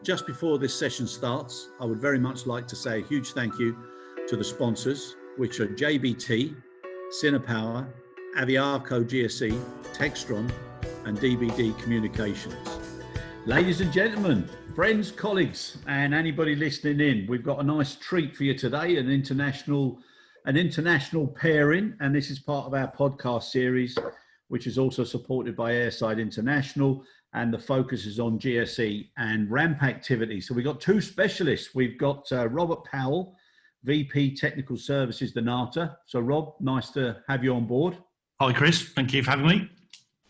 Just before this session starts, I would very much like to say a huge thank you to the sponsors, which are JBT, Cinepower, Aviarco GSE, Textron, and DBD Communications. Ladies and gentlemen, friends, colleagues, and anybody listening in, we've got a nice treat for you today, an international pairing, and this is part of our podcast series, which is also supported by Airside International, and the focus is on GSE and ramp activity. So we've got two specialists. We've got Robert Powell, VP Technical Services, Dnata. So Rob, nice to have you on board. Hi Chris, thank you for having me.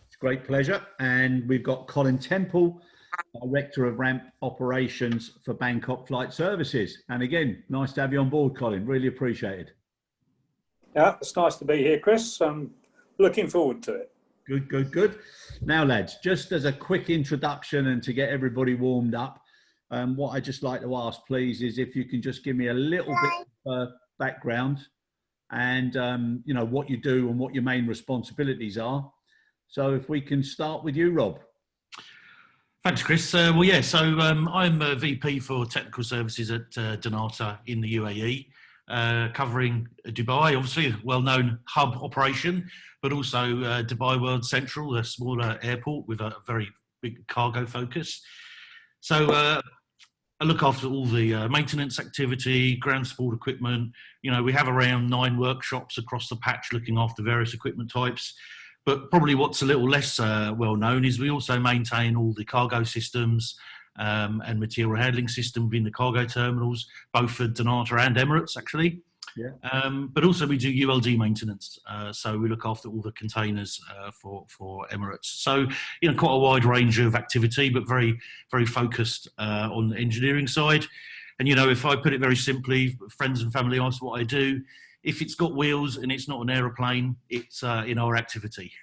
It's a great pleasure. And we've got Colin Temple, Director of Ramp Operations for Bangkok Flight Services. And again, nice to have you on board, Colin. Really appreciated. Yeah, it's nice to be here, Chris. I'm looking forward to it. Good. Now, lads, just as a quick introduction and to get everybody warmed up, what I'd just like to ask, please, is if you can just give me a little bit of background and, what you do and what your main responsibilities are. So if we can start with you, Rob. Thanks, Chris. I'm a VP for Technical Services at Dnata in the UAE, covering Dubai, obviously a well-known hub operation, but also Dubai World Central, a smaller airport with a very big cargo focus. So I look after all the maintenance activity, ground support equipment. We have around 9 workshops across the patch looking after various equipment types. But probably what's a little less well known is we also maintain all the cargo systems and material handling system within the cargo terminals, both for Dnata and Emirates, actually. Yeah. But also we do ULD maintenance, so we look after all the containers for Emirates. So quite a wide range of activity, but very very focused on the engineering side. And if I put it very simply, friends and family ask what I do. If it's got wheels and it's not an aeroplane, it's in our activity.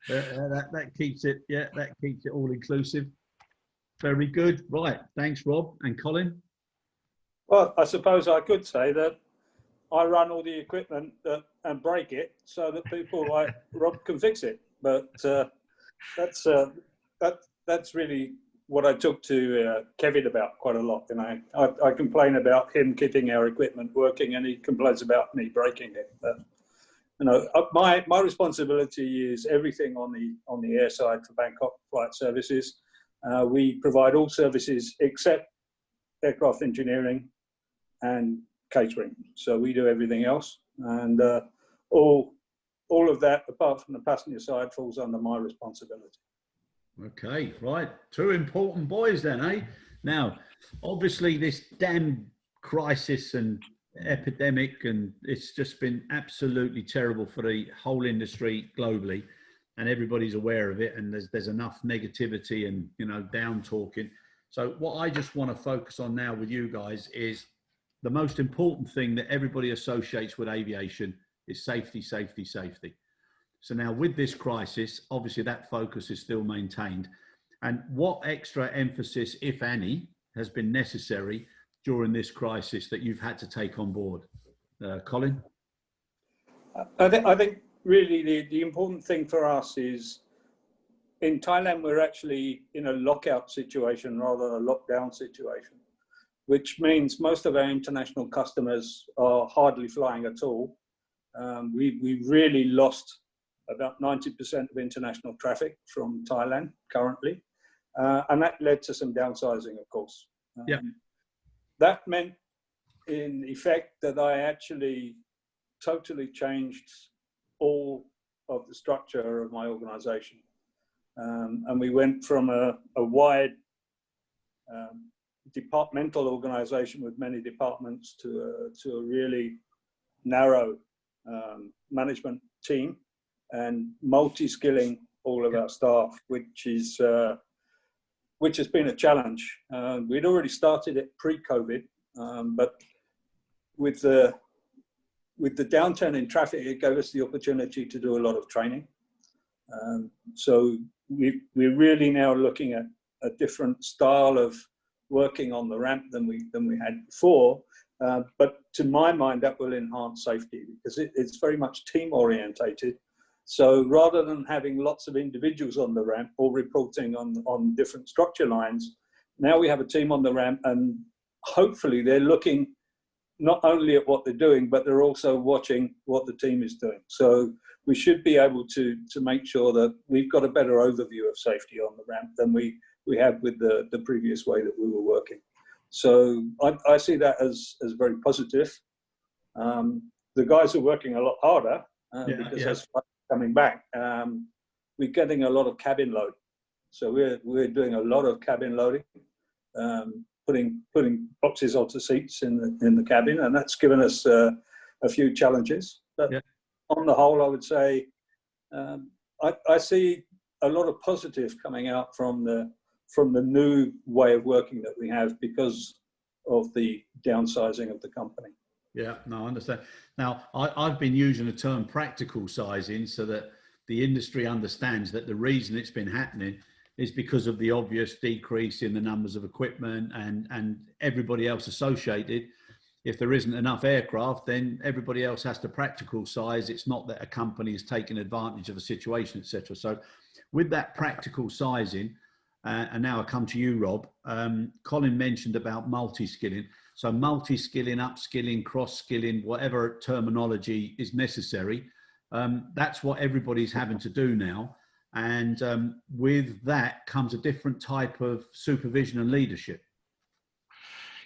That keeps it. Yeah, that keeps it all inclusive. Very good. Right. Thanks, Rob and Colin. Well, I suppose I could say that I run all the equipment and break it so that people like Rob can fix it. But that's really what I talk to Kevin about quite a lot. I complain about him keeping our equipment working, and he complains about me breaking it. But, my responsibility is everything on the air side for Bangkok Flight Services. We provide all services except aircraft engineering and catering. So we do everything else, and all of that, apart from the passenger side, falls under my responsibility. Okay, right. Two important boys then, eh? Now, obviously this damn crisis and epidemic, and it's just been absolutely terrible for the whole industry globally, and everybody's aware of it, and there's enough negativity and down talking. So what I just want to focus on now with you guys is the most important thing that everybody associates with aviation is safety. So now with this crisis, obviously that focus is still maintained. And what extra emphasis, if any, has been necessary during this crisis that you've had to take on board? Colin? I think really the important thing for us is in Thailand, we're actually in a lockout situation rather than a lockdown situation, which means most of our international customers are hardly flying at all. We really lost about 90% of international traffic from Thailand currently. And that led to some downsizing, of course. That meant in effect that I actually totally changed all of the structure of my organization. And we went from a wide departmental organization with many departments to a really narrow management team, and multi-skilling all of our staff, which has been a challenge. We'd already started it pre-COVID, but with the downturn in traffic, it gave us the opportunity to do a lot of training. So we're really now looking at a different style of working on the ramp than we had before. But to my mind, that will enhance safety because it's very much team orientated. So rather than having lots of individuals on the ramp all reporting on different structure lines, Now we have a team on the ramp, and hopefully they're looking not only at what they're doing, but they're also watching what the team is doing. So we should be able to make sure that we've got a better overview of safety on the ramp than we have with the previous way that we were working. So I see that as very positive. The guys are working a lot harder because as coming back, we're getting a lot of cabin load. So we're doing a lot of cabin loading, putting boxes onto seats in the cabin, and that's given us a few challenges. But on the whole, I would say I see a lot of positive coming out from the new way of working that we have because of the downsizing of the company. Yeah, no, I understand. Now, I've been using the term practical sizing so that the industry understands that the reason it's been happening is because of the obvious decrease in the numbers of equipment and everybody else associated. If there isn't enough aircraft, then everybody else has to practical size. It's not that a company is taking advantage of a situation, etc. So with that practical sizing, and now I come to you, Rob, Colin mentioned about multi-skilling. So multi-skilling, upskilling, cross-skilling, whatever terminology is necessary, that's what everybody's having to do now. And with that comes a different type of supervision and leadership.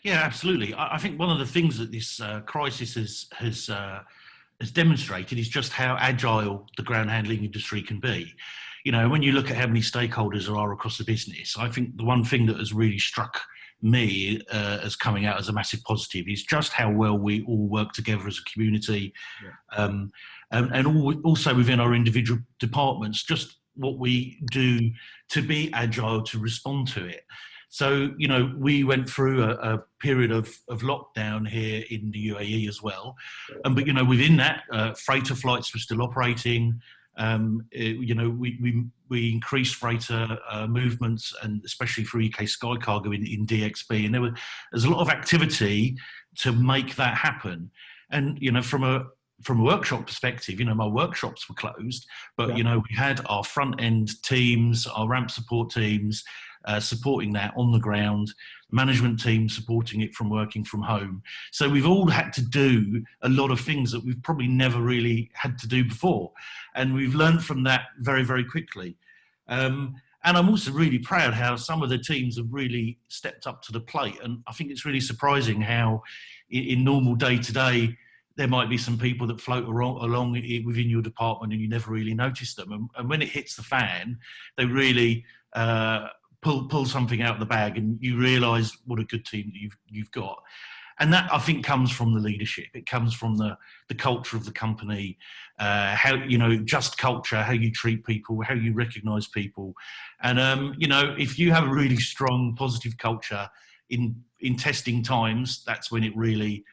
Yeah, absolutely. I think one of the things that this crisis has demonstrated is just how agile the ground handling industry can be. You know, when you look at how many stakeholders there are across the business, I think the one thing that has really struck me as coming out as a massive positive is just how well we all work together as a community, and also within our individual departments, just what we do to be agile to respond to it. So, you know, we went through a period of lockdown here in the UAE as well. But, you know, within that, freighter flights were still operating. You know, we increased freighter movements, and especially for UK Sky Cargo in DXB. And there's a lot of activity to make that happen. And, you know, from a workshop perspective, you know, my workshops were closed, but, you know, we had our front end teams, our ramp support teams, supporting that on the ground, management team supporting it from working from home. So we've all had to do a lot of things that we've probably never really had to do before. And we've learned from that very, very quickly. And I'm also really proud how some of the teams have really stepped up to the plate. And I think it's really surprising how in normal day-to-day, there might be some people that float along within your department and you never really notice them. And when it hits the fan, they really pull something out of the bag, and you realise what a good team you've got. And that, I think, comes from the leadership. It comes from the culture of the company, how, you know, just culture, how you treat people, how you recognise people. And, you know, if you have a really strong, positive culture in testing times, that's when it really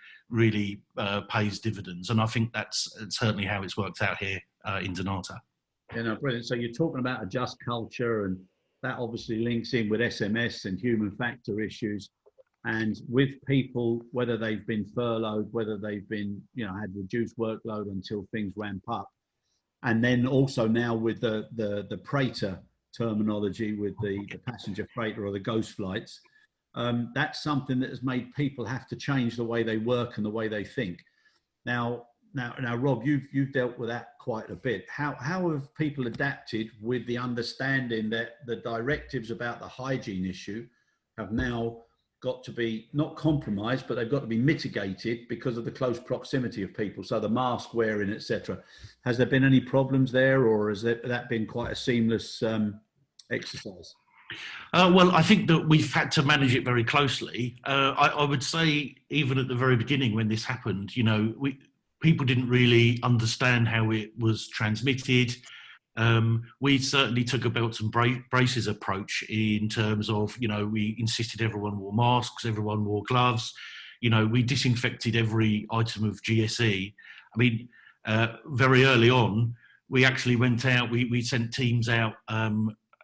pays dividends. And I think that's certainly how it's worked out here in Dnata. Yeah, no, brilliant. So you're talking about a just culture, and that obviously links in with SMS and human factor issues. And with people, whether they've been furloughed, whether they've been, you know, had reduced workload until things ramp up. And then also now with the freighter terminology, with the passenger freighter or the ghost flights, that's something that has made people have to change the way they work and the way they think. Now, Rob, you've dealt with that quite a bit. How have people adapted with the understanding that the directives about the hygiene issue have now got to be not compromised, but they've got to be mitigated because of the close proximity of people, so the mask wearing, etc. Has there been any problems there, or has that been quite a seamless exercise? Well, I think that we've had to manage it very closely. I would say even at the very beginning when this happened, you know, people didn't really understand how it was transmitted. We certainly took a belts and braces approach in terms of, you know, we insisted everyone wore masks, everyone wore gloves. You know, we disinfected every item of GSE. I mean, very early on, we actually went out, we sent teams out,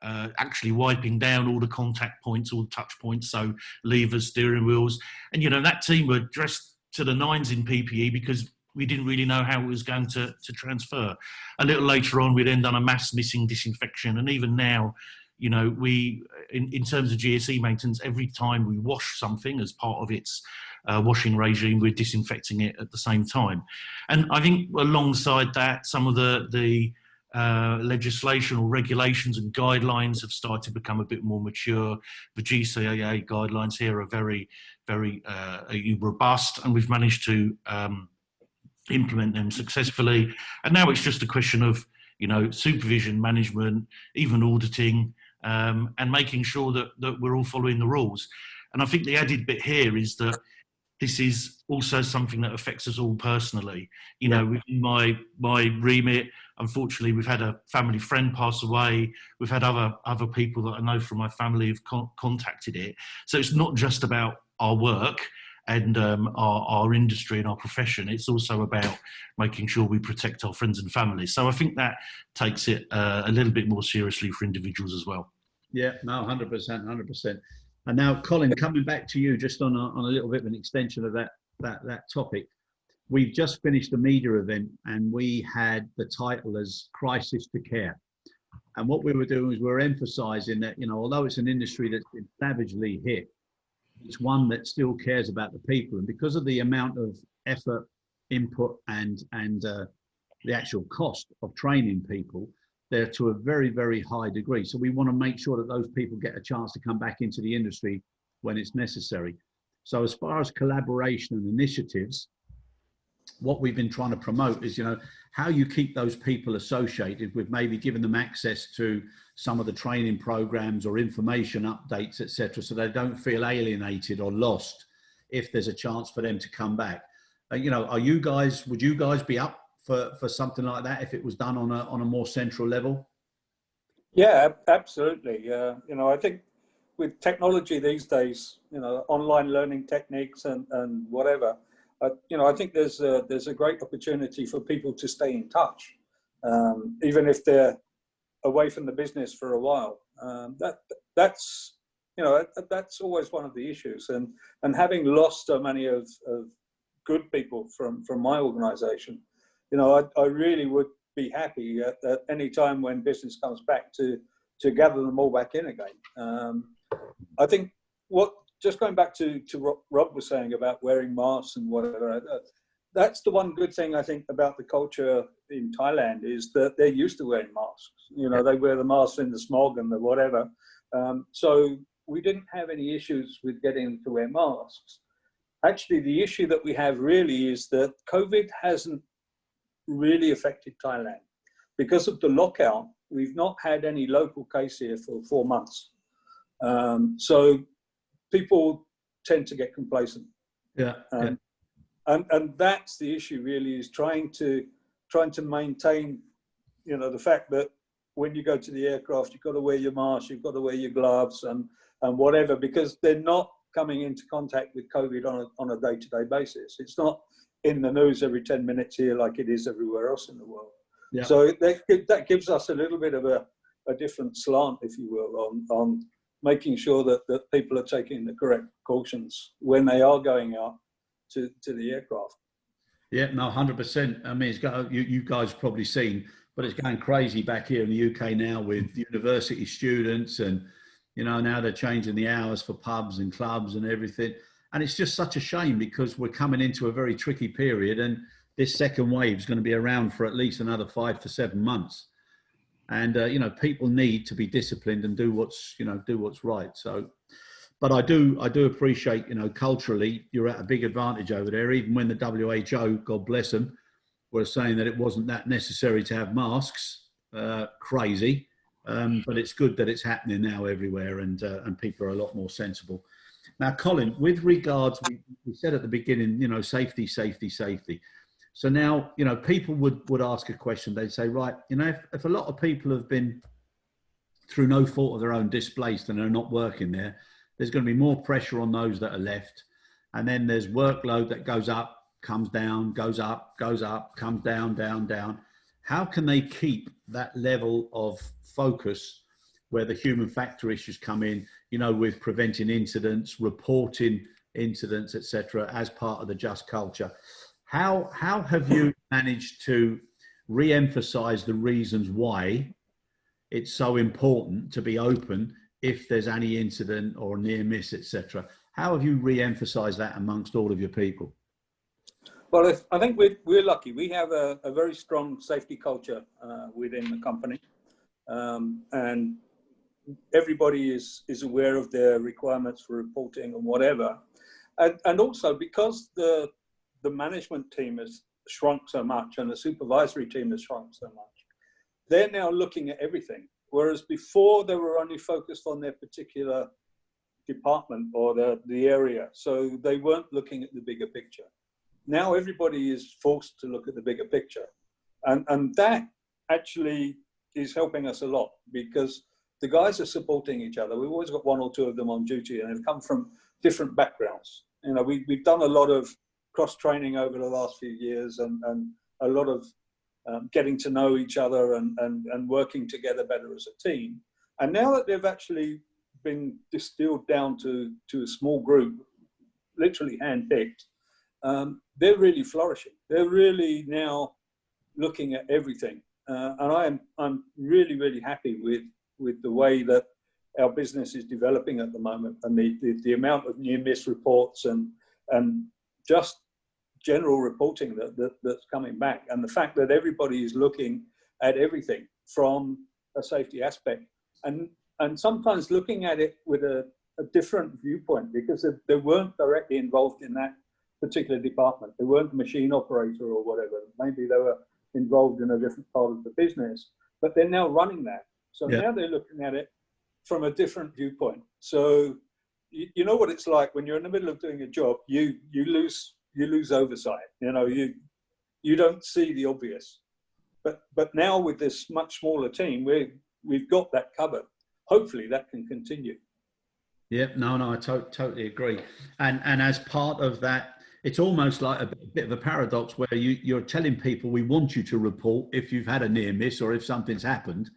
actually wiping down all the contact points, all the touch points, so levers, steering wheels. And, you know, that team were dressed to the nines in PPE because we didn't really know how it was going to transfer. A little later on, we'd then done a mass missing disinfection. And even now, You know, we, in terms of GSE maintenance, every time we wash something as part of its washing regime, we're disinfecting it at the same time. And I think alongside that, some of the legislation or regulations and guidelines have started to become a bit more mature. The GCAA guidelines here are very, very robust, and we've managed to implement them successfully. And now it's just a question of, you know, supervision, management, even auditing, and making sure that we're all following the rules. And I think the added bit here is that this is also something that affects us all personally. You know, within my remit, unfortunately, we've had a family friend pass away. We've had other people that I know from my family have contacted it. So it's not just about our work and our industry and our profession. It's also about making sure we protect our friends and families. So I think that takes it a little bit more seriously for individuals as well. Yeah, no, 100%, 100%. And now, Colin, coming back to you, just on a little bit of an extension of that topic, we've just finished a media event, and we had the title as Crisis to Care. And what we were doing was we were emphasising that, you know, although it's an industry that's been savagely hit, it's one that still cares about the people. And because of the amount of effort, input, and the actual cost of training people, they're to a very, very high degree. So we want to make sure that those people get a chance to come back into the industry when it's necessary. So as far as collaboration and initiatives, what we've been trying to promote is, you know, how you keep those people associated with maybe giving them access to some of the training programs or information updates, etc., so they don't feel alienated or lost if there's a chance for them to come back. You know, would you guys be up for something like that if it was done on a more central level? Yeah, absolutely. You know, I think with technology these days, you know, online learning techniques and whatever, you know, I think there's a great opportunity for people to stay in touch, even if they're away from the business for a while. That's, you know, that's always one of the issues. And having lost so many of good people from my organisation, you know, I really would be happy at any time when business comes back to gather them all back in again. I think just going back to what Rob was saying about wearing masks and whatever, that's the one good thing I think about the culture in Thailand, is that they're used to wearing masks. You know, they wear the masks in the smog and the whatever. So we didn't have any issues with getting them to wear masks. Actually, the issue that we have really is that COVID hasn't really affected Thailand. Because of the lockout, we've not had any local case here for 4 months. So people tend to get complacent. And that's the issue really, is trying to maintain, you know, the fact that when you go to the aircraft, you've got to wear your mask, you've got to wear your gloves and whatever, because they're not coming into contact with COVID on a day-to-day basis. It's not in the news every 10 minutes here like it is everywhere else in the world. Yeah. So that gives us a little bit of a different slant, if you will, on making sure that people are taking the correct precautions when they are going out to the aircraft. Yeah, no, 100%. I mean, it's got, you guys probably seen, but it's going crazy back here in the UK now with university students, and, you know, now they're changing the hours for pubs and clubs and everything. And it's just such a shame, because we're coming into a very tricky period, and this second wave is going to be around for at least another 5 to 7 months. And, you know, people need to be disciplined and do what's right. So, but I do appreciate, you know, culturally, you're at a big advantage over there, even when the WHO, God bless them, were saying that it wasn't that necessary to have masks. Crazy. But it's good that it's happening now everywhere, and people are a lot more sensible. Now, Colin, with regards, we said at the beginning, you know, safety. So now, you know, people would ask a question. They'd say, right, you know, if a lot of people have been, through no fault of their own, displaced and are not working there, there's going to be more pressure on those that are left. And then there's workload that goes up, comes down, goes up, comes down, down. How can they keep that level of focus where the human factor issues come in, you know, with preventing incidents, reporting incidents, etc., as part of the just culture? How have you managed to re-emphasize the reasons why it's so important to be open if there's any incident or near miss, etc. How have you re-emphasized that amongst all of your people? Well, I think we're lucky. We have a very strong safety culture within the company, and everybody is aware of their requirements for reporting and whatever. And also because the management team has shrunk so much and the supervisory team has shrunk so much, they're now looking at everything. Whereas before they were only focused on their particular department or the area. So they weren't looking at the bigger picture. Now everybody is forced to look at the bigger picture. And that actually is helping us a lot because the guys are supporting each other. We've always got one or two of them on duty and they've come from different backgrounds. You know, we've done a lot of cross-training over the last few years and a lot of getting to know each other and working together better as a team. And now that they've actually been distilled down to a small group, literally handpicked, they're really flourishing. They're really now looking at everything. And I'm really, really happy with the way that our business is developing at the moment and the amount of near miss reports and just general reporting that's coming back, and the fact that everybody is looking at everything from a safety aspect and sometimes looking at it with a different viewpoint because they weren't directly involved in that particular department. They weren't a machine operator or whatever. Maybe they were involved in a different part of the business, but they're now running that. So now they're looking at it from a different viewpoint. So you know what it's like when you're in the middle of doing a job, you lose oversight. You know, you don't see the obvious. But now with this much smaller team, we've got that covered. Hopefully that can continue. Yeah, no, I totally agree. And as part of that, it's almost like a bit of a paradox where you're telling people we want you to report if you've had a near miss or if something's happened.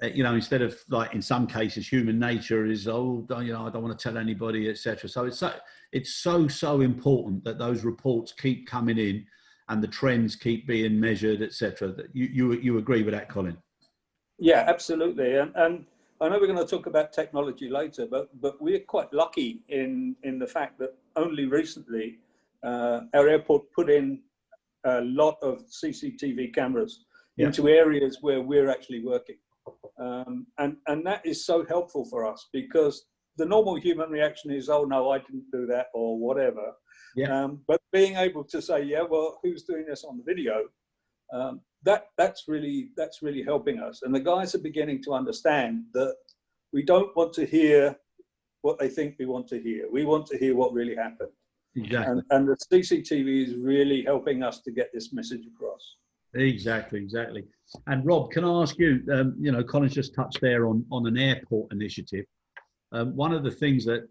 You know, instead of like in some cases, human nature is, oh, you know, I don't want to tell anybody, etc. So it's so important that those reports keep coming in and the trends keep being measured, etc. That you agree with that, Colin? Yeah, absolutely. And I know we're going to talk about technology later, but we're quite lucky in the fact that only recently our airport put in a lot of CCTV cameras into areas where we're actually working. And that is so helpful for us because the normal human reaction is, oh no, I didn't do that or whatever. But being able to say, yeah, well, who's doing this on the video? That's really helping us. And the guys are beginning to understand that we don't want to hear what they think we want to hear. We want to hear what really happened. Exactly. And the CCTV is really helping us to get this message across. Exactly. And Rob, can I ask you, you know, Colin's just touched there on an airport initiative. One of the things that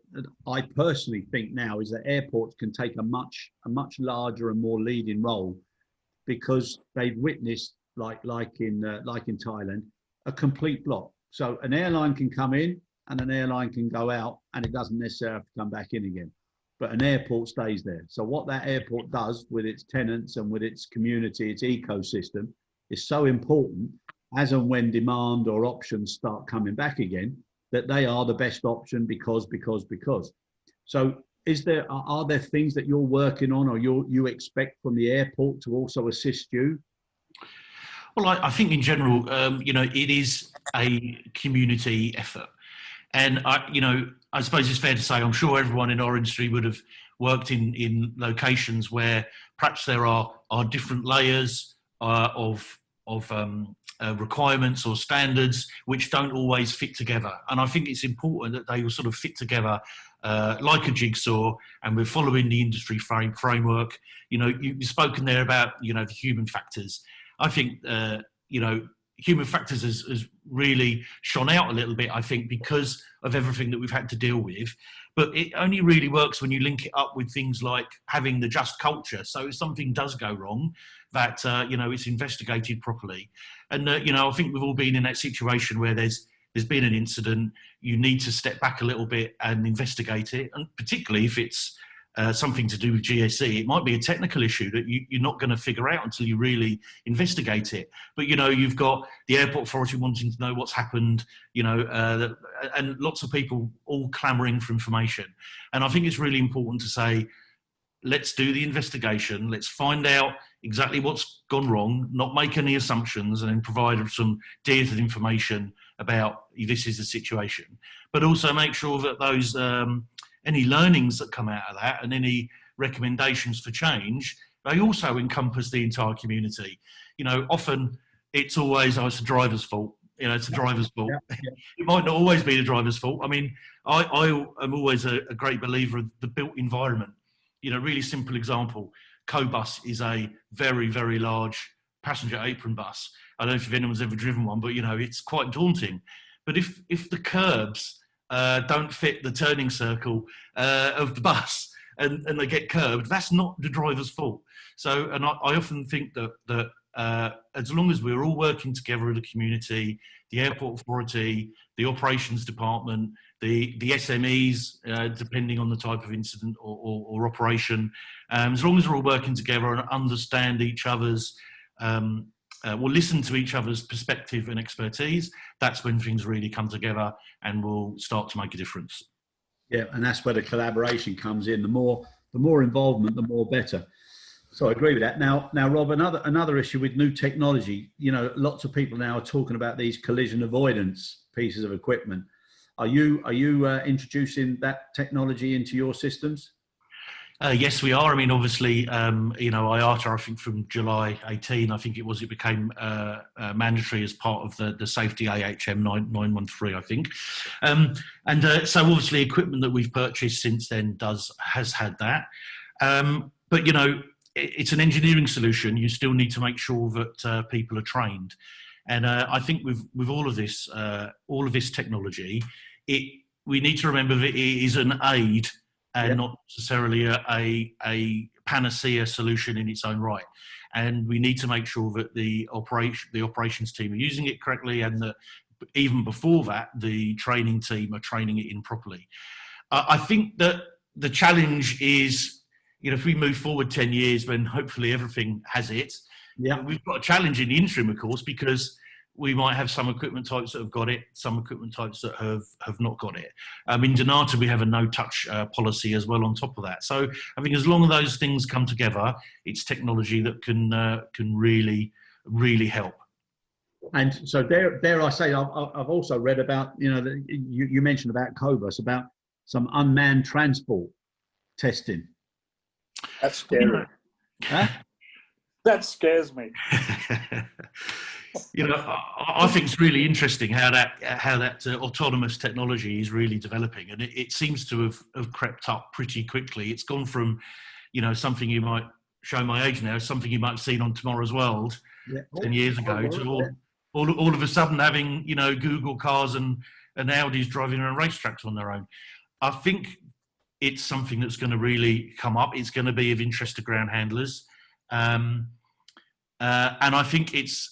I personally think now is that airports can take a much larger and more leading role because they've witnessed, like in Thailand, a complete block. So an airline can come in and an airline can go out and it doesn't necessarily have to come back in again. But an airport stays there. So what that airport does with its tenants and with its community, its ecosystem, is so important as and when demand or options start coming back again, that they are the best option because. So are there things that you're working on or you expect from the airport to also assist you? Well, I think in general, you know, it is a community effort. And, I suppose it's fair to say, I'm sure everyone in our industry would have worked in locations where perhaps there are different layers of requirements or standards which don't always fit together. And I think it's important that they will sort of fit together like a jigsaw, and we're following the industry framework. You know, you've spoken there about, you know, the human factors. I think, human factors has really shone out a little bit, I think, because of everything that we've had to deal with. But it only really works when you link it up with things like having the just culture. So if something does go wrong, that, it's investigated properly. And, I think we've all been in that situation where there's been an incident, you need to step back a little bit and investigate it. And particularly if it's something to do with GSE. It might be a technical issue that you're not going to figure out until you really investigate it. But, you know, you've got the airport authority wanting to know what's happened, you know, and lots of people all clamouring for information. And I think it's really important to say, let's do the investigation. Let's find out exactly what's gone wrong, not make any assumptions, and then provide some detailed information about this is the situation. But also make sure that those any learnings that come out of that and any recommendations for change, they also encompass the entire community. You know, often it's always, oh, it's the driver's fault. You know, it's the driver's fault. Yeah. It might not always be the driver's fault. I mean, I am always a great believer of the built environment. You know, really simple example, Cobus is a very, very large passenger apron bus. I don't know if anyone's ever driven one, but, you know, it's quite daunting. But if the curbs don't fit the turning circle of the bus and they get curbed, that's not the driver's fault. So, and I often think that as long as we're all working together as a community, the airport authority, the operations department, the SMEs, depending on the type of incident or operation, as long as we're all working together and understand each other's, we'll listen to each other's perspective and expertise, that's when things really come together and will start to make a difference. Yeah, and that's where the collaboration comes in. The more involvement, the more better. So I agree with that. Now, Rob, another issue with new technology. You know, lots of people now are talking about these collision avoidance pieces of equipment. Are you introducing that technology into your systems? Yes, we are. I mean, obviously, you know, IATA, I think from July 18, I think it became mandatory as part of the safety AHM 913, I think. So obviously equipment that we've purchased since then has had that. But, you know, it's an engineering solution. You still need to make sure that people are trained. And I think with all of this technology, we need to remember that it is an aid and not necessarily a panacea solution in its own right. And we need to make sure that the operations team are using it correctly, and that even before that, the training team are training it in properly. I think that the challenge is, you know, if we move forward 10 years when hopefully everything has it, we've got a challenge in the interim, of course, because we might have some equipment types that have got it, some equipment types that have not got it. In Dnata, we have a no-touch policy as well on top of that. So I think as long as those things come together, it's technology that can really, really help. And so dare I say, I've also read about, you know, you mentioned about Cobus, about some unmanned transport testing. That's scary. Huh? That scares me. You know, I think it's really interesting how that autonomous technology is really developing, and it seems to have crept up pretty quickly. It's gone from, you know, something you might show my age now, something you might have seen on Tomorrow's World 10 years ago, to all of a sudden having, you know, Google cars and Audis driving around racetracks on their own. I think it's something that's going to really come up. It's going to be of interest to ground handlers, and I think it's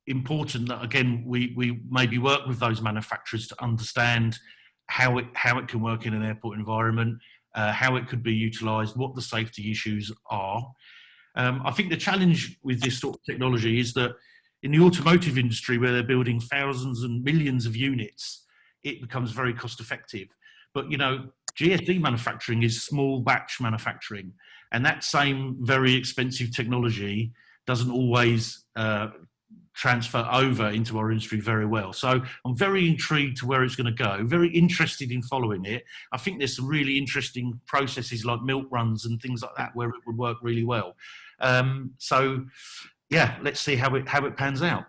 important that, again, we maybe work with those manufacturers to understand how it can work in an airport environment, how it could be utilised, what the safety issues are. I think the challenge with this sort of technology is that in the automotive industry, where they're building thousands and millions of units, it becomes very cost effective. But, you know, GSE manufacturing is small batch manufacturing, and that same very expensive technology doesn't always transfer over into our industry very well. So I'm very intrigued to where it's going to go, very interested in following it. I think there's some really interesting processes like milk runs and things like that where it would work really well. So yeah, let's see how it pans out.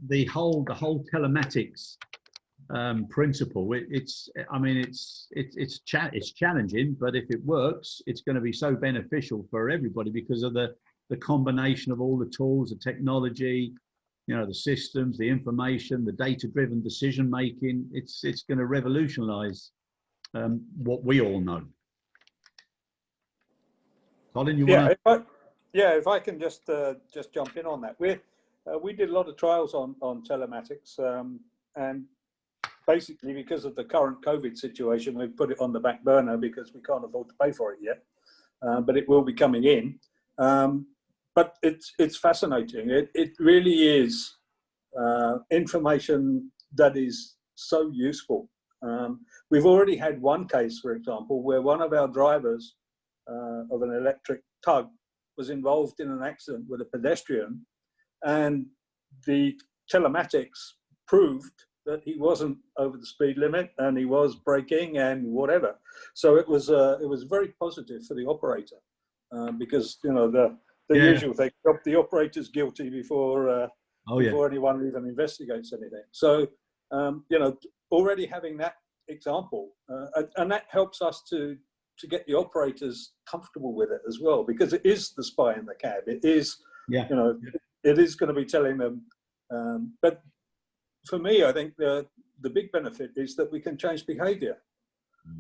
The whole telematics principle, it's challenging, but if it works, it's going to be so beneficial for everybody because of the combination of all the tools, the technology, you know, the systems, the information, the data-driven decision making. It's going to revolutionise what we all know. Colin, you want to? If I can just jump in on that. We did a lot of trials on telematics, and basically because of the current COVID situation, we've put it on the back burner because we can't afford to pay for it yet. But it will be coming in. But it's fascinating. It really is information that is so useful. We've already had one case, for example, where one of our drivers of an electric tug was involved in an accident with a pedestrian, and the telematics proved that he wasn't over the speed limit and he was braking and whatever. So it was very positive for the operator because the usual thing, the operator's guilty before before anyone even investigates anything. So already having that example and that helps us to get the operators comfortable with it as well, because it is the spy in the cab. It is it is going to be telling them. But for me, I think the big benefit is that we can change behaviour,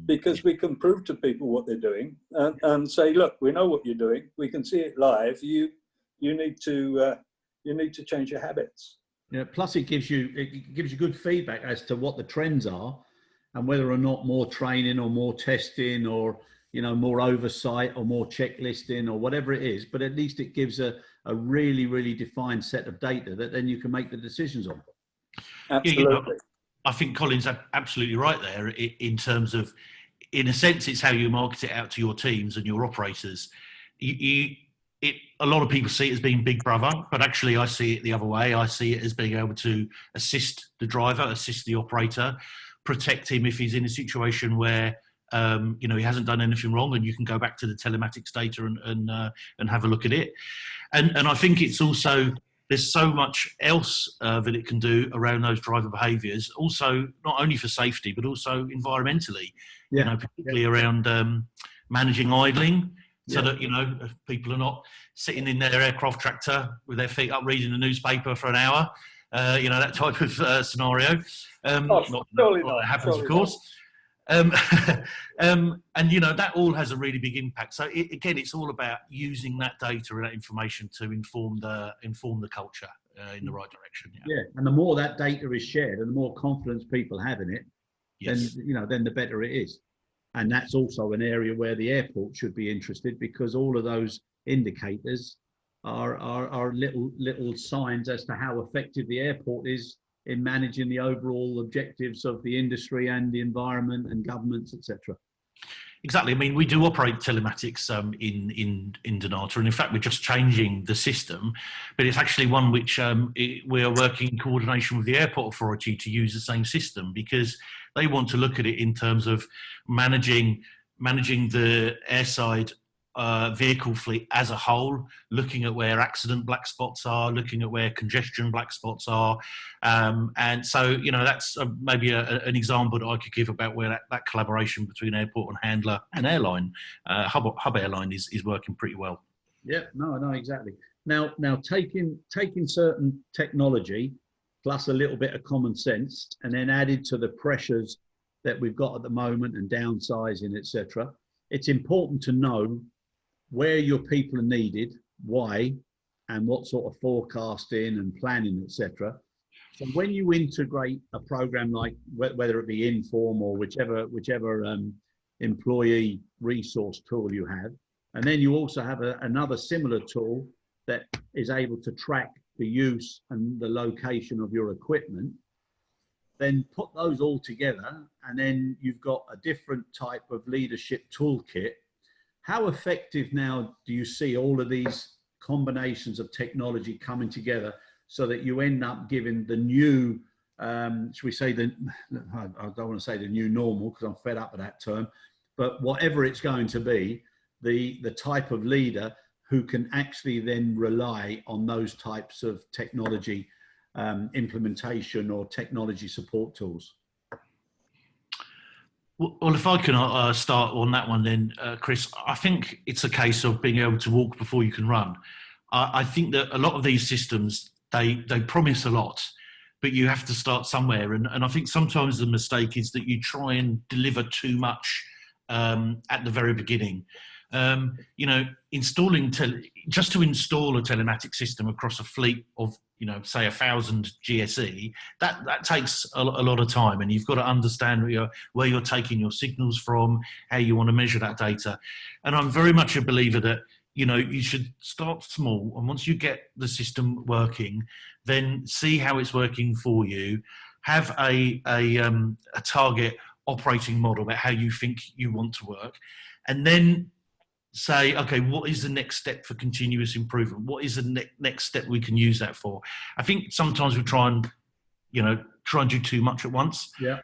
because we can prove to people what they're doing and say, look, we know what you're doing. We can see it live. You need to change your habits. Yeah. Plus, it gives you good feedback as to what the trends are, and whether or not more training or more testing or more oversight or more checklisting or whatever it is. But at least it gives a really, really defined set of data that then you can make the decisions on. Absolutely. I think Colin's absolutely right there in terms of, in a sense, it's how you market it out to your teams and your operators. A lot of people see it as being Big Brother, but actually I see it the other way. I see it as being able to assist the driver, assist the operator, protect him if he's in a situation where he hasn't done anything wrong, and you can go back to the telematics data and have a look at it. And I think it's also, there's so much else that it can do around those driver behaviours, also not only for safety, but also environmentally, particularly around managing idling, so that, if people are not sitting in their aircraft tractor with their feet up reading the newspaper for an hour, that type of scenario. Not that happens, of course. And that all has a really big impact. So again, it's all about using that data and that information to inform the culture in the right direction. Yeah, and the more that data is shared, and the more confidence people have in it, then the better it is. And that's also an area where the airport should be interested, because all of those indicators are little signs as to how effective the airport is in managing the overall objectives of the industry and the environment and governments, etc. Exactly. I mean, we do operate telematics in Dnata, and in fact, we're just changing the system, but it's actually one which we are working in coordination with the airport authority to use the same system, because they want to look at it in terms of managing the airside vehicle fleet as a whole, looking at where accident black spots are, looking at where congestion black spots are. And so, that's maybe an example that I could give about where that collaboration between airport and handler and airline, hub airline is working pretty well. Yeah, no, exactly. Now taking certain technology plus a little bit of common sense, and then added to the pressures that we've got at the moment and downsizing, etc., it's important to know where your people are needed, why, and what sort of forecasting and planning, etc. So when you integrate a program like, whether it be Inform or whichever employee resource tool you have, and then you also have another similar tool that is able to track the use and the location of your equipment, then put those all together, and then you've got a different type of leadership toolkit. How effective now do you see all of these combinations of technology coming together so that you end up giving the new, should we say I don't want to say the new normal, because I'm fed up with that term, but whatever it's going to be, the type of leader who can actually then rely on those types of technology implementation or technology support tools? Well, if I can start on that one then, Chris, I think it's a case of being able to walk before you can run. I think that a lot of these systems, they promise a lot, but you have to start somewhere. And I think sometimes the mistake is that you try and deliver too much at the very beginning. Just to install a telematic system across a fleet of say 1,000 GSE, that takes a lot of time, and you've got to understand where you're taking your signals from, how you want to measure that data. And I'm very much a believer that, you should start small, and once you get the system working, then see how it's working for you. Have a target operating model about how you think you want to work, and then say, okay, what is the next step for continuous improvement? What is the next step we can use that for? I think sometimes we try and do too much at once. Yeah.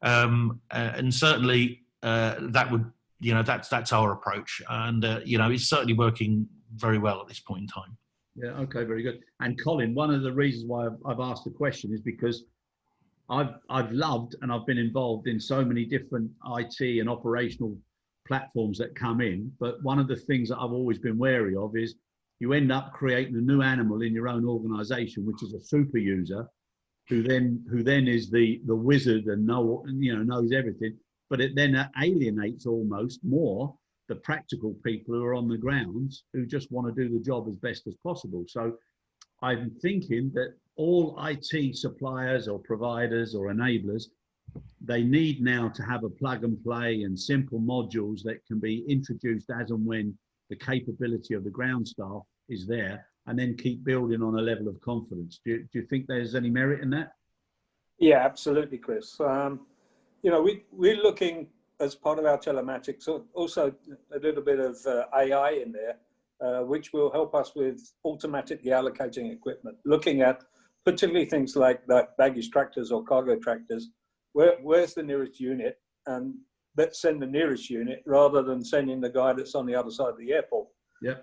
And certainly that would, that's our approach. And, it's certainly working very well at this point in time. Yeah. Okay. Very good. And Colin, one of the reasons why I've asked the question is because I've loved and I've been involved in so many different IT and operational platforms that come in. But one of the things that I've always been wary of is you end up creating a new animal in your own organization, which is a super user who then is the wizard and knows everything. But it then alienates almost more the practical people who are on the grounds who just want to do the job as best as possible. So I'm thinking that all IT suppliers or providers or enablers, they need now to have a plug and play and simple modules that can be introduced as and when the capability of the ground staff is there, and then keep building on a level of confidence. Do you think there's any merit in that? Yeah, absolutely, Chris. We're looking as part of our telematics, also a little bit of AI in there, which will help us with automatically allocating equipment, looking at particularly things like baggage tractors or cargo tractors. Where's the nearest unit, and let's send the nearest unit rather than sending the guy that's on the other side of the airport. Yeah.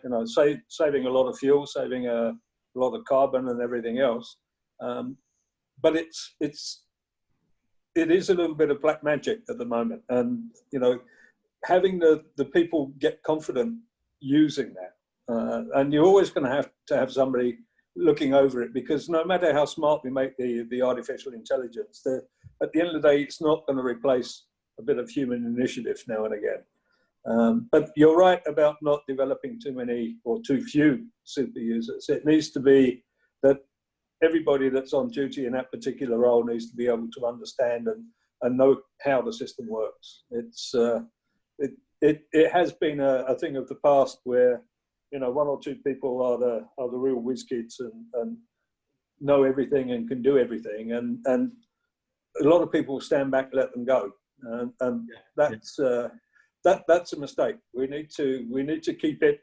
Saving a lot of fuel, saving a lot of carbon and everything else. But it is a little bit of black magic at the moment, and having the people get confident using that, and you're always going to have somebody looking over it, because no matter how smart we make the artificial intelligence, at the end of the day, it's not going to replace a bit of human initiative now and again. But you're right about not developing too many or too few super users. It needs to be that everybody that's on duty in that particular role needs to be able to understand and know how the system works. It has been a thing of the past where one or two people are the real whiz kids and know everything and can do everything, and a lot of people stand back and let them go, and that's a mistake. We need to keep it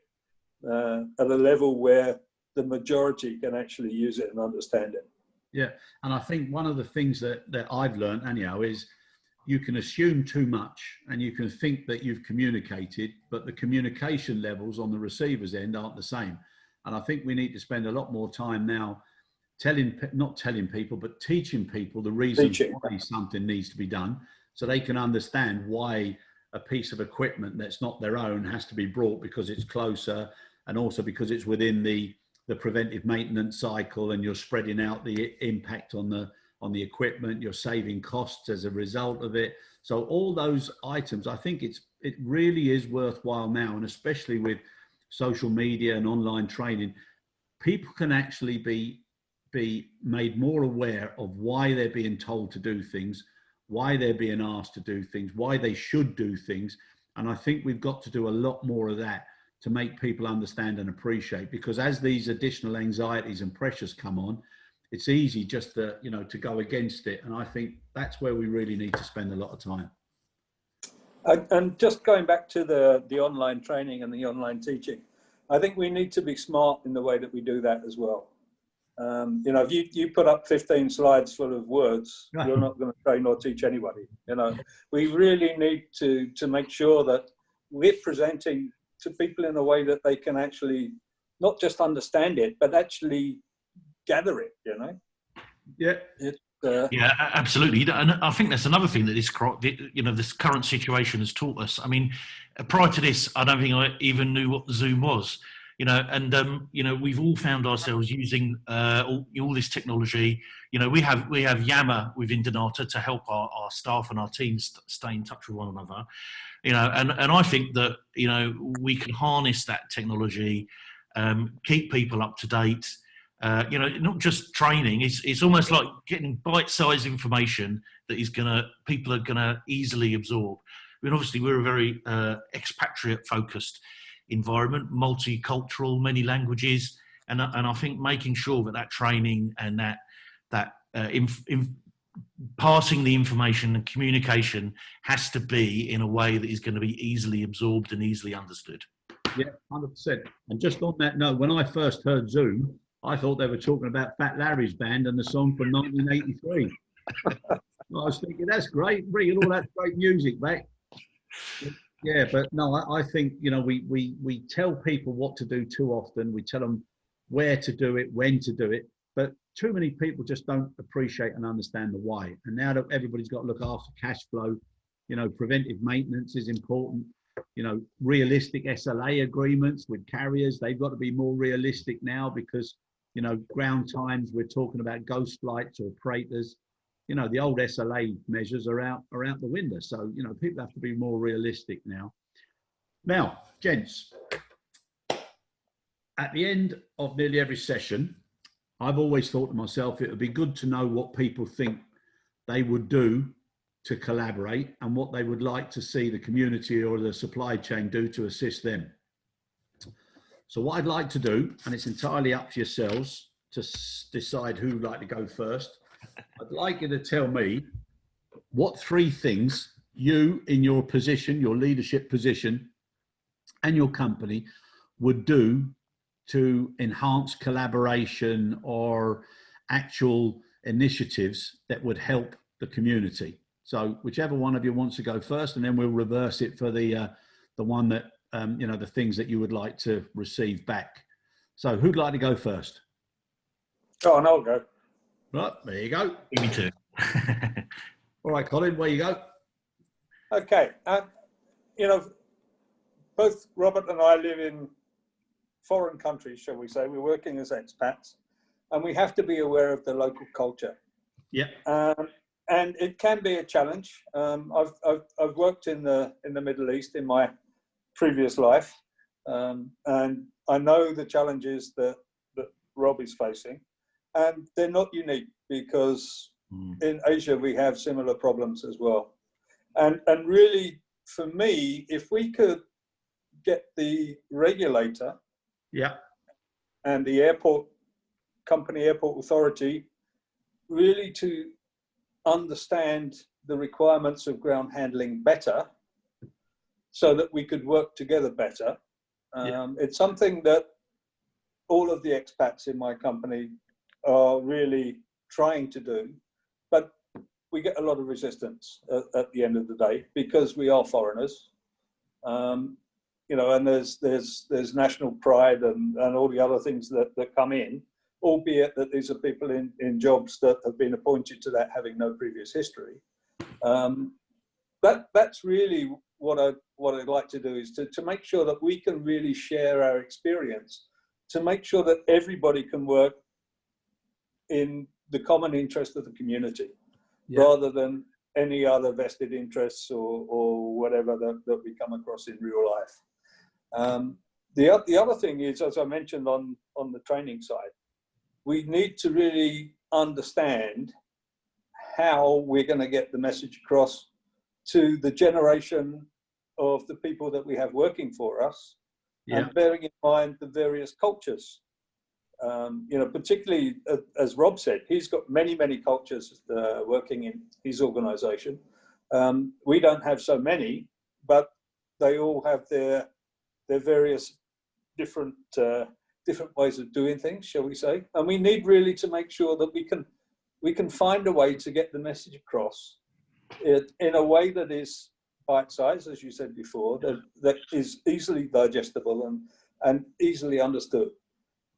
at a level where the majority can actually use it and understand it. Yeah, and I think one of the things that I've learned, anyhow, is you can assume too much and you can think that you've communicated, but the communication levels on the receiver's end aren't the same. And I think we need to spend a lot more time now not telling people, but teaching people the reason why something needs to be done, so they can understand why a piece of equipment that's not their own has to be brought because it's closer, and also because it's within the preventive maintenance cycle, and you're spreading out the impact on the equipment, you're saving costs as a result of it. So all those items, I think it really is worthwhile now, and especially with social media and online training, people can actually be made more aware of why they're being told to do things, why they're being asked to do things, why they should do things. And I think we've got to do a lot more of that to make people understand and appreciate, because as these additional anxieties and pressures come on, it's easy just to go against it. And I think that's where we really need to spend a lot of time. And just going back to the online training and the online teaching, I think we need to be smart in the way that we do that as well. If you put up 15 slides full of words, you're not going to train or teach anybody. We really need to make sure that we're presenting to people in a way that they can actually not just understand it, but actually gather it. Yeah. Yeah, absolutely. And I think that's another thing that this current situation has taught us. I mean, prior to this, I don't think I even knew what Zoom was. We've all found ourselves using all this technology. We have Yammer within Dnata to help our staff and our teams stay in touch with one another. And I think that we can harness that technology, keep people up to date, not just training. It's almost like getting bite-sized information that people are gonna easily absorb. I mean, obviously, we're a very expatriate-focused environment, multicultural, many languages, and I think making sure that training and that passing the information and communication has to be in a way that is going to be easily absorbed and easily understood. Yeah, 100%. And just on that note, when I first heard Zoom, I thought they were talking about Fat Larry's band and the song from 1983. I was thinking, that's great, bringing all that great music back. Yeah, but no, I think, we tell people what to do too often. We tell them where to do it, when to do it, but too many people just don't appreciate and understand the why. And now that everybody's got to look after cash flow, preventive maintenance is important. Realistic SLA agreements with carriers, they've got to be more realistic now because, ground times, we're talking about ghost flights or Praters. The old SLA measures are out the window. So, people have to be more realistic now. Now, gents, at the end of nearly every session, I've always thought to myself, it would be good to know what people think they would do to collaborate and what they would like to see the community or the supply chain do to assist them. So what I'd like to do, and it's entirely up to yourselves to decide who would like to go first. I'd like you to tell me what 3 things you, in your position, your leadership position, and your company would do to enhance collaboration or actual initiatives that would help the community. So whichever one of you wants to go first, and then we'll reverse it for the one that, the things that you would like to receive back. So who'd like to go first? Oh, and I'll go. Right, there you go. Me too. All right, Colin, where you go? Okay. Both Robert and I live in foreign countries, shall we say. We're working as expats, and we have to be aware of the local culture. Yeah. And it can be a challenge. I've worked in the Middle East in my previous life, and I know the challenges that Rob is facing, and they're not unique because in Asia we have similar problems as well. And really, for me, if we could get the regulator, and the airport authority really to understand the requirements of ground handling better so that we could work together better. It's something that all of the expats in my company are really trying to do, but we get a lot of resistance at the end of the day because we are foreigners. And there's national pride and all the other things that come in, albeit that these are people in jobs that have been appointed to that having no previous history. That's really what I'd like to do, is to make sure that we can really share our experience, to make sure that everybody can work in the common interest of the community, rather than any other vested interests or whatever that we come across in real life. The other thing is, as I mentioned on the training side, we need to really understand how we're going to get the message across to the generation of the people that we have working for us, and bearing in mind the various cultures. Particularly, as Rob said, he's got many cultures working in his organization. We don't have so many, but they all have their various different ways of doing things, shall we say. And we need really to make sure that we can find a way to get the message across in a way that is bite-sized, as you said before, that is easily digestible and easily understood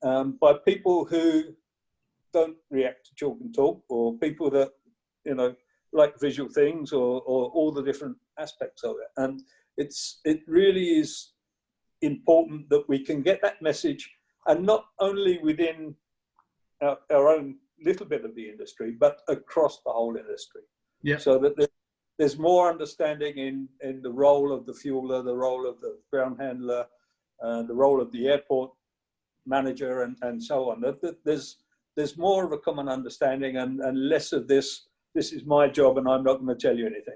by people who don't react to chalk and talk, or people that like visual things, or all the different aspects of it. And it really is important that we can get that message, and not only within our own little bit of the industry, but across the whole industry. So that there's more understanding in the role of the fueler, the role of the ground handler, the role of the airport manager and so on. There's more of a common understanding and less of this is my job and I'm not going to tell you anything.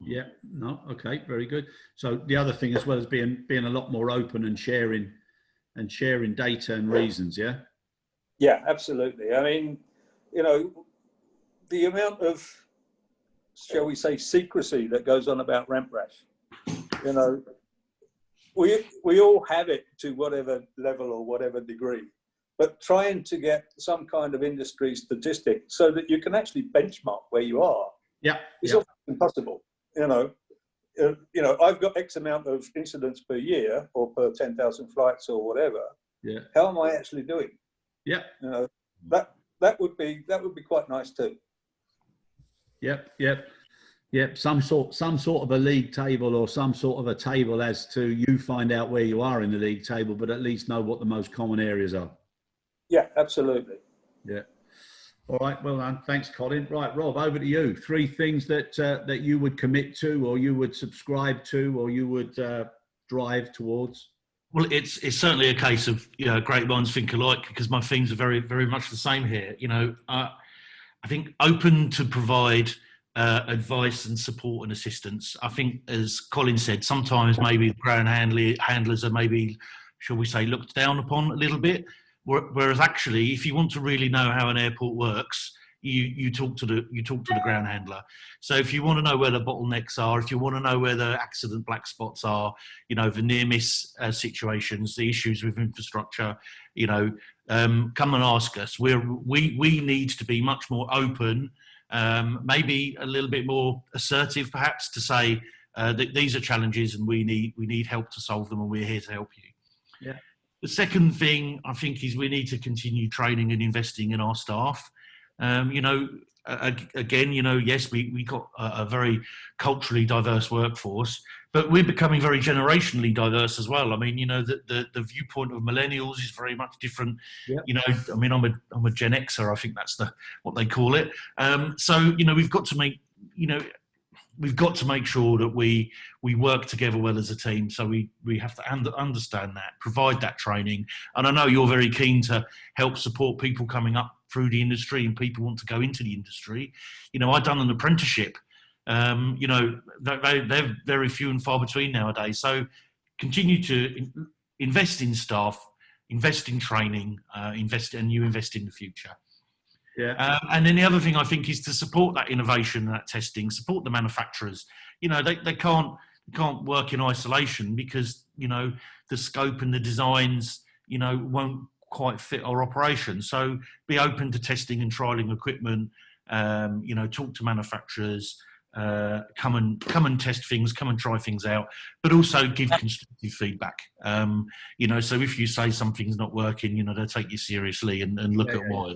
Yeah, no, okay, very good. So the other thing as well as being a lot more open and sharing data and reasons, yeah? Yeah, absolutely. I mean, you know, the amount of, shall we say, secrecy that goes on about ramp rash, you know, we all have it to whatever level or whatever degree, but trying to get some kind of industry statistic so that you can actually benchmark where you are, is often impossible. You know, I've got X amount of incidents per year or per 10,000 flights or whatever. Yeah. How am I actually doing? Yeah. You know, that would be quite nice too. Yep. Some sort of a league table or some sort of a table as to you find out where you are in the league table, but at least know what the most common areas are. Yeah, absolutely. Yeah. All right. Well done. Thanks, Colin. Right, Rob, over to you. 3 things that you would commit to, or you would subscribe to, or you would drive towards. Well, it's certainly a case of, you know, great minds think alike, because my themes are very, very much the same here. You know, I think open to provide advice and support and assistance. I think, as Colin said, sometimes maybe ground handlers are maybe, shall we say, looked down upon a little bit. Whereas actually, if you want to really know how an airport works, you talk to the ground handler. So if you want to know where the bottlenecks are, if you want to know where the accident black spots are, you know, the near miss situations, the issues with infrastructure, you know, come and ask us. We need to be much more open, maybe a little bit more assertive, perhaps, to say that these are challenges and we need help to solve them, and we're here to help you. Yeah. The second thing I think is we need to continue training and investing in our staff. You know, again, you know, yes, we got a very culturally diverse workforce, but we're becoming very generationally diverse as well. I mean, you know, the viewpoint of millennials is very much different. Yeah. You know, I mean, I'm a Gen Xer, I think that's what they call it. So, you know, we've got to make sure that we work together well as a team. So we have to understand that, provide that training. And I know you're very keen to help support people coming up through the industry and people want to go into the industry. You know, I've done an apprenticeship. You know, they're very few and far between nowadays. So continue to invest in staff, invest in training, invest in the future. Yeah. And then the other thing I think is to support that innovation and that testing, support the manufacturers. You know, they can't work in isolation because, you know, the scope and the designs, you know, won't quite fit our operation. So be open to testing and trialing equipment. You know, talk to manufacturers. Come and test things, come and try things out, but also give constructive feedback. You know, so if you say something's not working, you know, they'll take you seriously and look at why.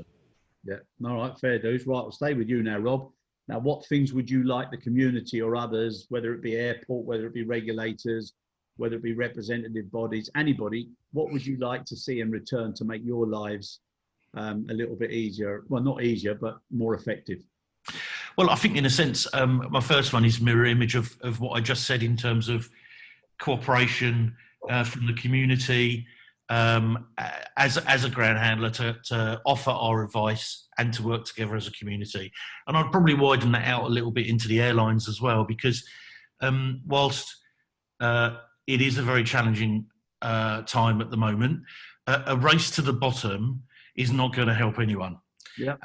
Yeah. All right. Fair dues. Right. I'll stay with you now, Rob. Now, what things would you like the community or others, whether it be airport, whether it be regulators, whether it be representative bodies, anybody, what would you like to see in return to make your lives a little bit easier? Well, not easier, but more effective. Well, I think in a sense, my first one is mirror image of what I just said in terms of cooperation from the community, as a ground handler to offer our advice and to work together as a community. And I'd probably widen that out a little bit into the airlines as well, because whilst it is a very challenging time at the moment, a race to the bottom is not going to help anyone. Yeah.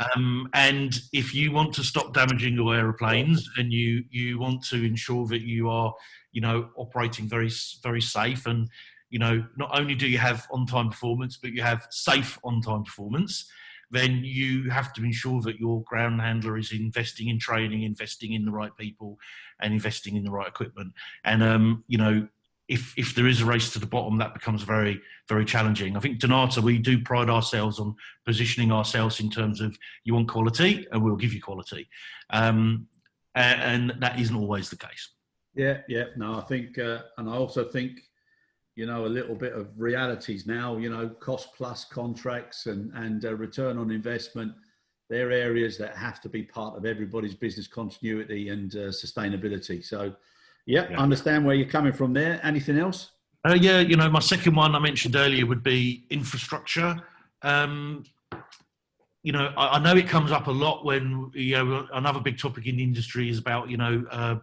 And if you want to stop damaging your aeroplanes and you want to ensure that you are, you know, operating very, very safe, and, you know, not only do you have on-time performance, but you have safe on-time performance, then you have to ensure that your ground handler is investing in training, investing in the right people, and investing in the right equipment. And, you know, if there is a race to the bottom, that becomes very, very challenging. I think Dnata, we do pride ourselves on positioning ourselves in terms of, you want quality and we'll give you quality. And that isn't always the case. Yeah. No, I think, and I also think, you know, a little bit of realities now, you know, cost plus contracts and return on investment. They're areas that have to be part of everybody's business continuity and sustainability. So, yeah, understand where you're coming from there. Anything else? Yeah, my second one I mentioned earlier would be infrastructure. Um, I know it comes up a lot when, another big topic in the industry is about,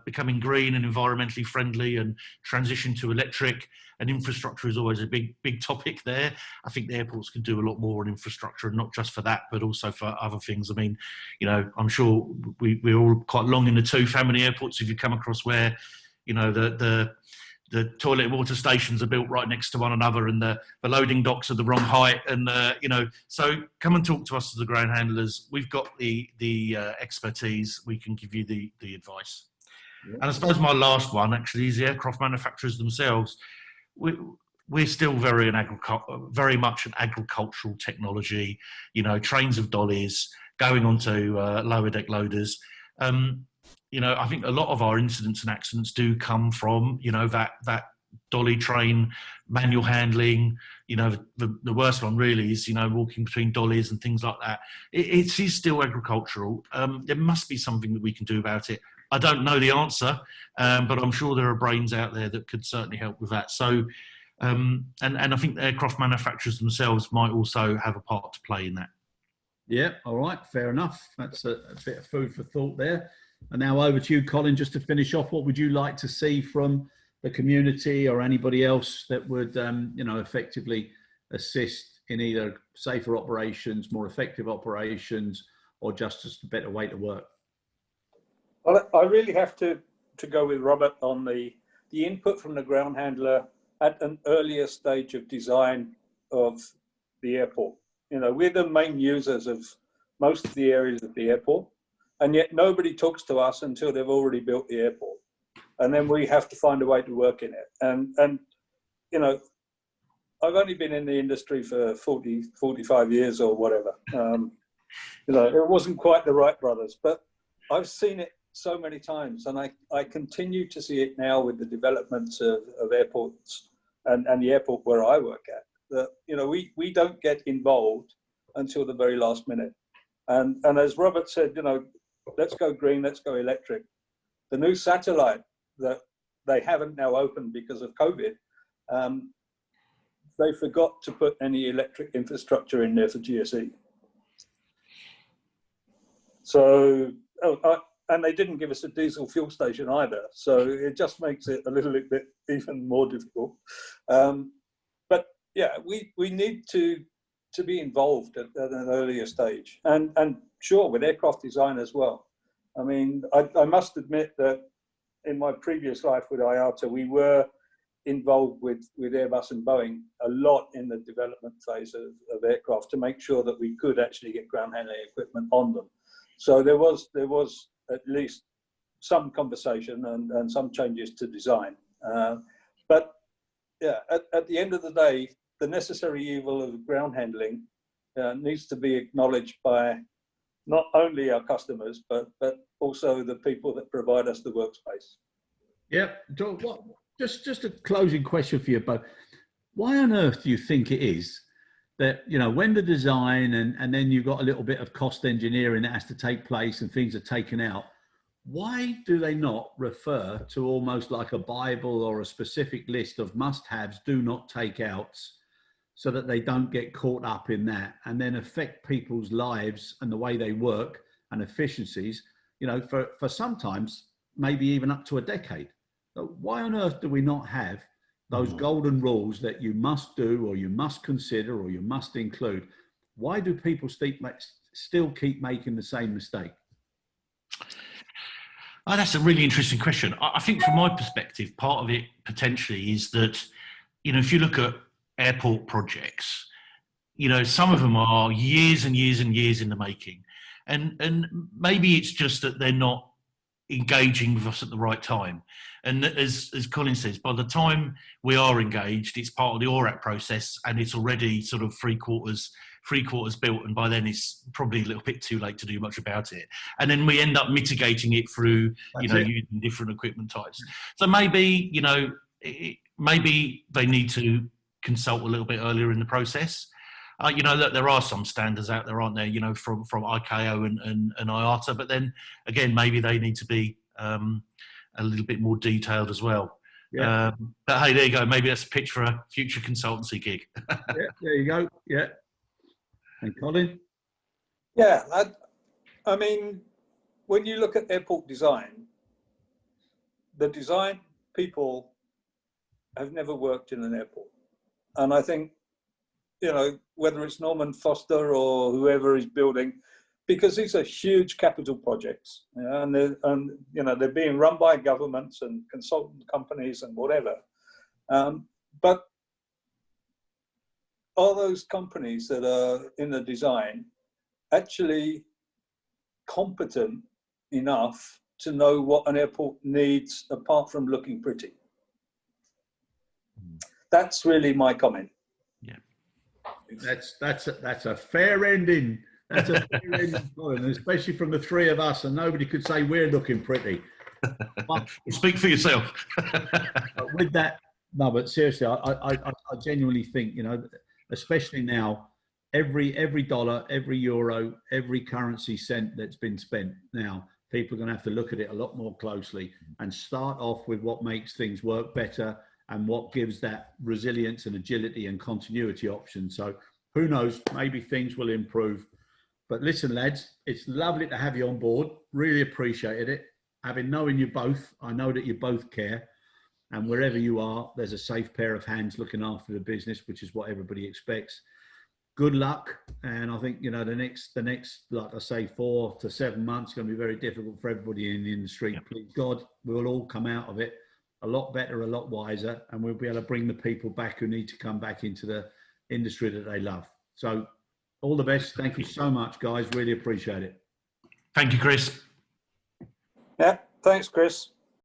becoming green and environmentally friendly and transition to electric, and infrastructure is always a big topic there. I think the airports can do a lot more on infrastructure, and not just for that, but also for other things. I mean, I'm sure we're all quite long in the tooth. How many airports have you come across where, the toilet and water stations are built right next to one another, and the loading docks are the wrong height, and so come and talk to us as the ground handlers. We've got the expertise. We can give you the advice. Yeah. And I suppose my last one actually is the aircraft manufacturers themselves. We're still very much an agricultural technology. Trains of dollies going onto lower deck loaders. I think a lot of our incidents and accidents do come from, that dolly train, manual handling. The worst one really is, walking between dollies and things like that. It is still agricultural. There must be something that we can do about it. I don't know the answer, but I'm sure there are brains out there that could certainly help with that. So, and I think the aircraft manufacturers themselves might also have a part to play in that. Yeah, all right, fair enough. That's a bit of food for thought there. And now over to you, Colin, just to finish off, what would you like to see from the community or anybody else that would, effectively assist in either safer operations, more effective operations, or just a better way to work? Well, I really have to go with Robert on the input from the ground handler at an earlier stage of design of the airport. We're the main users of most of the areas of the airport. And yet nobody talks to us until they've already built the airport. And then we have to find a way to work in it. And I've only been in the industry for 45 years or whatever. It wasn't quite the Wright brothers, but I've seen it so many times. And I continue to see it now with the developments of airports and the airport where I work at, that, we don't get involved until the very last minute. And as Robert said, let's go green, let's go electric. The new satellite that they haven't now opened because of COVID, they forgot to put any electric infrastructure in there for GSE. So, and they didn't give us a diesel fuel station either. So it just makes it a little bit even more difficult. But yeah, we need to be involved at an earlier stage, and sure, with aircraft design as well. I mean, I must admit that in my previous life with IATA, we were involved with Airbus and Boeing a lot in the development phase of aircraft to make sure that we could actually get ground handling equipment on them. So there was at least some conversation and some changes to design. But yeah, at the end of the day, the necessary evil of ground handling needs to be acknowledged by not only our customers, but also the people that provide us the workspace. Yeah, just a closing question for you both. Why on earth do you think it is that, when the design and then you've got a little bit of cost engineering that has to take place and things are taken out, why do they not refer to almost like a Bible or a specific list of must-haves, do not take outs, so that they don't get caught up in that and then affect people's lives and the way they work and efficiencies, for sometimes maybe even up to a decade? So why on earth do we not have those golden rules that you must do, or you must consider, or you must include? Why do people still keep making the same mistake? Oh, that's a really interesting question. I think from my perspective, part of it potentially is that, if you look at airport projects, some of them are years and years and years in the making. And maybe it's just that they're not engaging with us at the right time. And as Colin says, by the time we are engaged, it's part of the ORAC process and it's already sort of three quarters built, and by then it's probably a little bit too late to do much about it. And then we end up mitigating it through, using different equipment types. So maybe, maybe they need to consult a little bit earlier in the process. That there are some standards out there, aren't there, from ICAO and IATA, but then again, maybe they need to be a little bit more detailed as well. Yeah. But hey, there you go. Maybe that's a pitch for a future consultancy gig. Yeah, there you go. Yeah. And Colin? Yeah, I mean, when you look at airport design, the design people have never worked in an airport. And I think, you know, whether it's Norman Foster or whoever is building, because these are huge capital projects, you know, and you know, they're being run by governments and consultant companies and whatever. But are those companies that are in the design actually competent enough to know what an airport needs apart from looking pretty? That's really my comment. Yeah, That's a fair ending. That's a fair ending, Colin, especially from the three of us, and nobody could say we're looking pretty. But speak for yourself. with that, no, but seriously, I genuinely think, you know, especially now, every dollar, every euro, every currency cent that's been spent now, people are going to have to look at it a lot more closely and start off with what makes things work better and what gives that resilience and agility and continuity option. So who knows, maybe things will improve. But listen, lads, it's lovely to have you on board. Really appreciated it. Having knowing you both, I know that you both care. And wherever you are, there's a safe pair of hands looking after the business, which is what everybody expects. Good luck. And I think, you know, the next, like I say, 4 to 7 months is going to be very difficult for everybody in the industry. Yep. Please God, we'll all come out of it a lot better, a lot wiser, and we'll be able to bring the people back who need to come back into the industry that they love. So all the best. Thank you so much, guys. Really appreciate it. Thank you, Chris. Yeah, thanks, Chris.